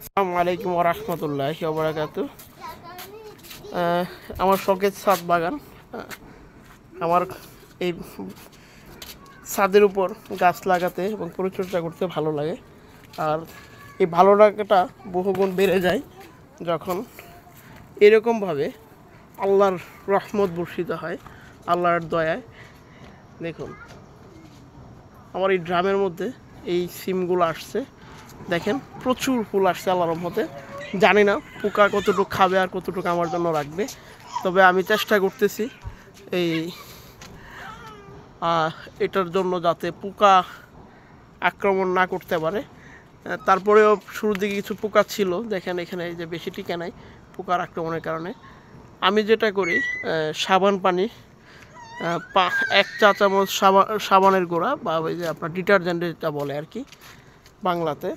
আসসালামু আলাইকুম ওয়া রাহমাতুল্লাহি ওয়া বারাকাতুহু। আমার শখের ছাদ বাগান। আমার এই ছাদের উপর গাছ লাগাতে এবং পরিচর্যা করতে ভালো লাগে। আর এই ভালো লাগাটা বহুগুণ বেড়ে যায় যখন এরকমভাবে আল্লাহর রহমত বর্ষিত হয়, আল্লাহর দয়ায়। দেখুন আমার এই ড্রামের মধ্যে এই সিমগুলো আসছে, দেখেন প্রচুর ফুল আসছে আল্লাহর রহমতে। জানি না পোকা কতটুকু খাবে আর কতটুকু আমার জন্য রাখবে, তবে আমি চেষ্টা করতেছি এই এটার জন্য যাতে পোকা আক্রমণ না করতে পারে। তারপরেও শুরুর দিকে কিছু পোকা ছিল, দেখেন এখানে যে বেশি টিকে নাই পোকার আক্রমণের কারণে। আমি যেটা করি, সাবান পানি 1 চা চামচ সাবানের গুঁড়া বা ওই যে আপনার ডিটারজেন্ট যেটা বলে আর কি বাংলাতে,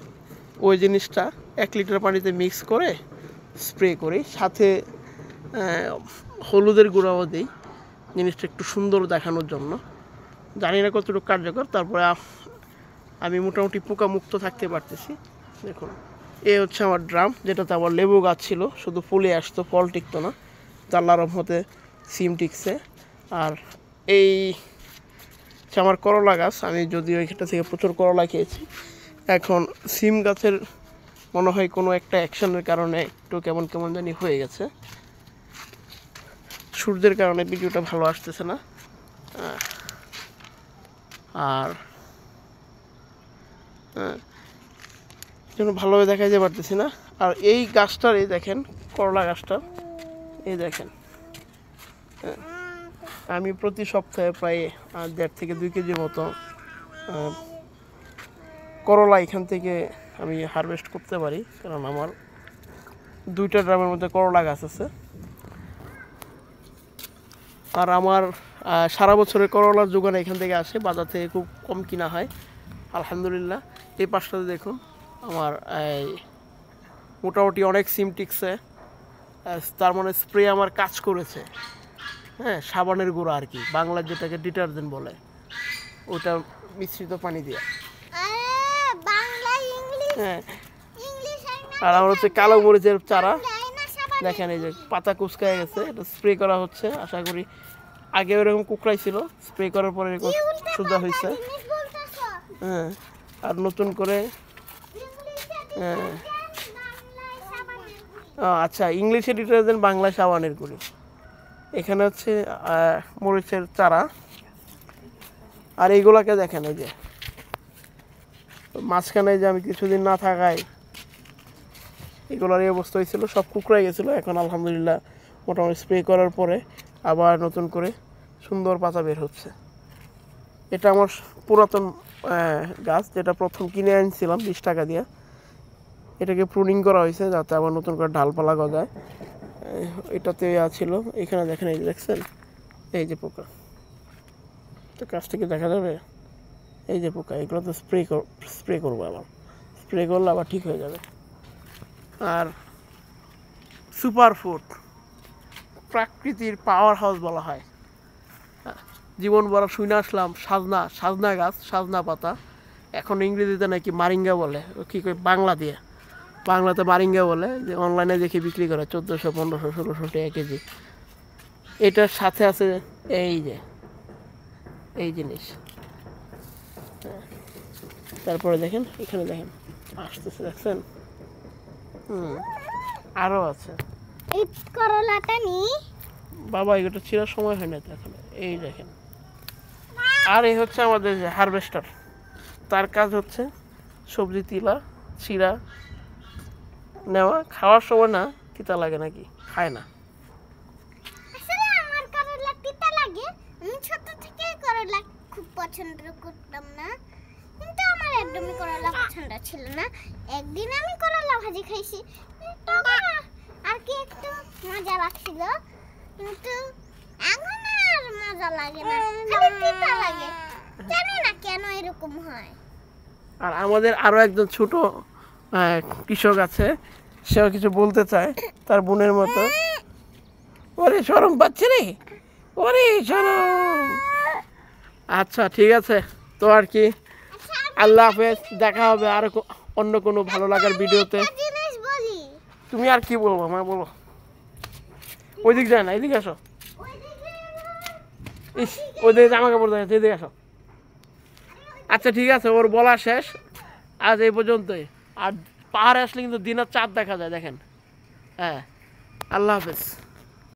ওই জিনিসটা 1 লিটার পানিতে মিক্স করে স্প্রে করি, সাথে হলুদের গুঁড়াও দিই জিনিসটা একটু সুন্দর দেখানোর জন্য। জানি না কতটুকু কার্যকর, তারপরে আমি মোটামুটি পোকা মুক্ত থাকতে পারতেছি। দেখুন এই হচ্ছে আমার ড্রাম, যেটাতে আমার লেবু গাছ ছিল, শুধু ফুলে আসতো, ফল টিকতো না। আল্লাহর রহমতে সিম টিকছে। আর এই হচ্ছে আমার করলা গাছ, আমি যদিও এখানটা থেকে প্রচুর করলা খেয়েছি। এখন সিম গাছের মনে হয় কোনো একটা অ্যাকশনের কারণে একটু কেমন কেমন জানি হয়ে গেছে, সূর্যের কারণে ভিডিওটা ভালো আসতেছে না। আর জন্য ভালোভাবে দেখা যেতে পারতেছি না। আর এই গাছটার, এই দেখেন করলা গাছটার, এই দেখেন আমি প্রতি সপ্তাহে প্রায় 1.5 থেকে 2 কেজির মতো করলা এখান থেকে আমি হারভেস্ট করতে পারি, কারণ আমার 2টা ড্রামের মধ্যে করলা গাছ আছে। আর আমার সারা বছরের করলার যোগান এখান থেকে আসে, বাজার থেকে খুব কম কিনা হয় আলহামদুলিল্লাহ। এই পাশটাতে দেখুন আমার মোটামুটি অনেক সিম টিকছে, তার মানে স্প্রে আমার কাজ করেছে। হ্যাঁ, সাবানের গুঁড়া আর কি, বাংলার যেটাকে ডিটারজেন্ট বলে, ওটা মিশ্রিত পানি দিয়ে। হ্যাঁ, আর আমার হচ্ছে কালো মরিচের চারা, দেখেন এই যে পাতা কুচকায় গেছে, এটা স্প্রে করা হচ্ছে। আশা করি আগে ওরকম কুকড়াই ছিল, স্প্রে করার পরে এরকম সোজা হয়েছে। হ্যাঁ, আর নতুন করে আচ্ছা, ইংলিশে ডিটারজেন্ট, বাংলায় সাবানের গুঁড়ি। এখানে হচ্ছে মরিচের চারা। আর এইগুলাকে দেখেন, এই যে মাঝখানে যে আমি কিছুদিন না থাকায় এগুলোর এই অবস্থা হয়েছিল, সব কুকড়াই গেছিলো। এখন আলহামদুলিল্লাহ মোটামুটি স্প্রে করার পরে আবার নতুন করে সুন্দর পাতা বের হচ্ছে। এটা আমার পুরাতন গাছ, যেটা প্রথম কিনে আনছিলাম 20 টাকা দিয়ে। এটাকে প্রুনিং করা হয়েছে যাতে আবার নতুন করে ডালপালা গজায়। এটাতে ছিল, এখানে দেখেন, এই যে দেখছেন এই যে পোকা, তো কাছ থেকে দেখা যাবে এই যে পোকা, এগুলো তো স্প্রে করবো, আবার স্প্রে করলে আবার ঠিক হয়ে যাবে। আর সুপার ফুড, প্রাকৃতির পাওয়ার হাউস বলা হয়। জীবন বড় শুনে আসলাম সাজনা গাছ, সাজনা পাতা, এখন ইংরেজিতে নাকি মারিঙ্গা বলে, কী করে বাংলাতে মারিঙ্গা বলে, যে অনলাইনে দেখে বিক্রি করে 1400, 1500, 1600 টাকা কেজি। এটার সাথে আছে এই জিনিস। তারপরে দেখেন এখানে, দেখেন আসতেছে, দেখছেন? আরও আছে। এই করলাটা নি বাবা, এগুলো ছিঁড়ার সময় হয় না তো এখন। এই দেখেন, আর এই হচ্ছে আমাদের যে হারভেস্টার, তার কাজ হচ্ছে সবজি তিলা ছিঁড়া নেওয়া। খাওয়ার সময় না তিতা লাগে নাকি, খায় না। আসলে আমার করলা তিতা লাগে, আমি ছোট থেকে করলা খুব পছন্দ করতাম না, কিন্তু আমার একদমই করলা পছন্দ ছিল না। একদিন আমি করলা ভাজি খাইছি, আর কি একটু মজা লাগছিল, কিন্তু এখন আর মজা লাগে না, খালি তিতা লাগে। জানি না কেন এরকম হয়। আর আমাদের আরো একজন ছোট কৃষক আছে, সেও কিছু বলতে চায় তার বোনের মতো। ওরে শরম পাচ্ছে রে, ওরে শরম। আচ্ছা ঠিক আছে, তো আর কি, আল্লাহ হাফেজ, দেখা হবে আর অন্য কোনো ভালো লাগার ভিডিওতে। তুমি আর কি বলবো মা, বলো। ওই দিক যায় না, এদিকে আসো। ইস, ওই দিকে জামা কাপড় দেয়, এদিকে আসো। আচ্ছা ঠিক আছে, ওর বলা শেষ, আজ এই পর্যন্তই। আর পাহাড়ে আসলে কিন্তু দিনের চাঁদ দেখা যায়, দেখেন। হ্যাঁ, আল্লাহ হাফেজ।